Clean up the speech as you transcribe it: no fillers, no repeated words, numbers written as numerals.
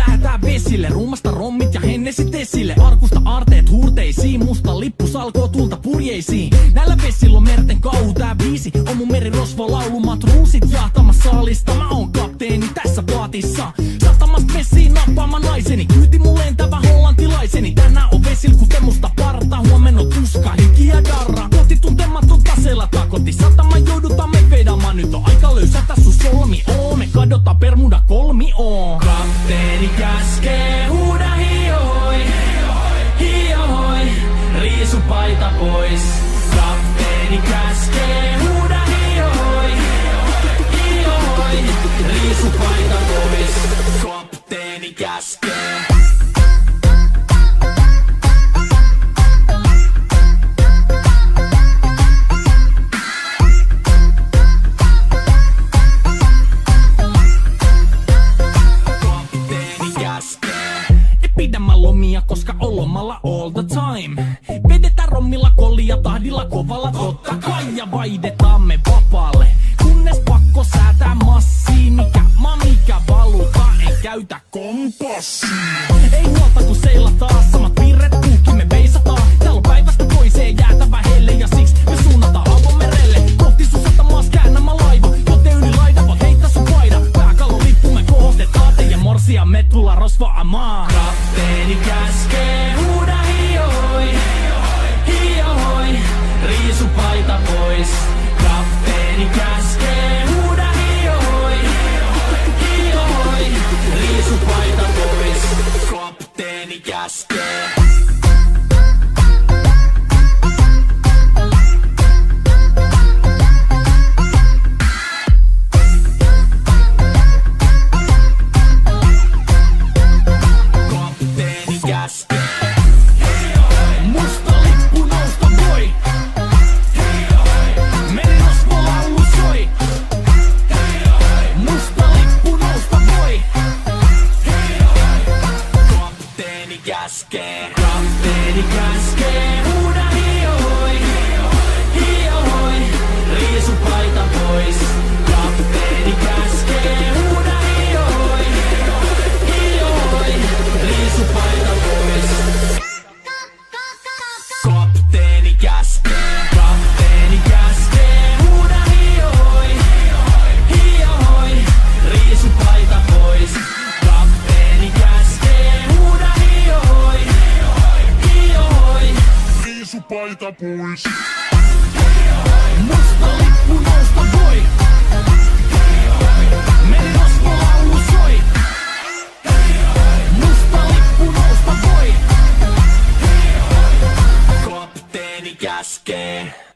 lähetään vesille. Ruumasta rommit ja hennesit esille. Arkusta aarteet huurteisiin, musta lippu salkoo tulta purjeisiin. Näillä vesillä on merten kauhu, tää biisi on mun merirosvo laulu. Matruusit jahtamassa saalista, mä oon kapteeni tässä paatissa. Satamasta messiin nappaamaan naiseni, kyyti mun lentävä hollantilaiseni. Tänään on vesil kuten musta parta, huomenna tuska, hiki ja darra. Koti tuntematon taseella takoti, satama joudutaan me vedamaan. Nyt on aika löysätä sun solmi, me kadotaan Bermuda kolmioon. Kapteeni käskee, huuda hiohoi, hiohoi, riisu paita pois. Kapteeni käskee, huuda hiohoi, hiohoi, riisu paita pois. Kapteeni käskee. Pidämä lomia, koska on lomalla all the time. Vedetään rommilla kollia tahdilla kovalla totta kai. Ja vaihdetaan me vapaalle, kunnes pakko säätää massiin. Mikä valuta, ei käytä kompassia. Ei huolta kun seilataan, samat piirret puhki me veisataan. Täällä on päivästä toiseen jäätävä helle ja siksi me suunnataan avomerelle. Kohti sun satamaas käännämä laiva, joten yli laida voit heittää sun paida. Pääkallon lippu me kohotetaan, teidän morsia me tullaan rosvaamaan. Kapteeni käskee, huuda hiohoi, hiohoi, riisu paita pois. Kapteeni käskee, huuda hiohoi, hiohoi, riisu paita pois. Kapteeni käskee. Musta lippu nousta voi. Merirosvo laulu soi. Musta lippu nousta voi. Kapteeni käskee. Kapteeni käskee. Huuda hiohoi, hiohoi, riisu paita pois. Kapteeni käskee. Huuda hiohoi, hiohoi, riisu paita pois. Kapteeni käskee. Kapteeni käskee. Huuda hiohoi, hiohoi, riisu paita pois. Kapteeni käskee. Huuda hiohoi, hiohoi, riisu paita pois. Musta lippu nousta voi. Merirosvo laulu soi. Musta lippu nousta voi. Kapteeni käskee.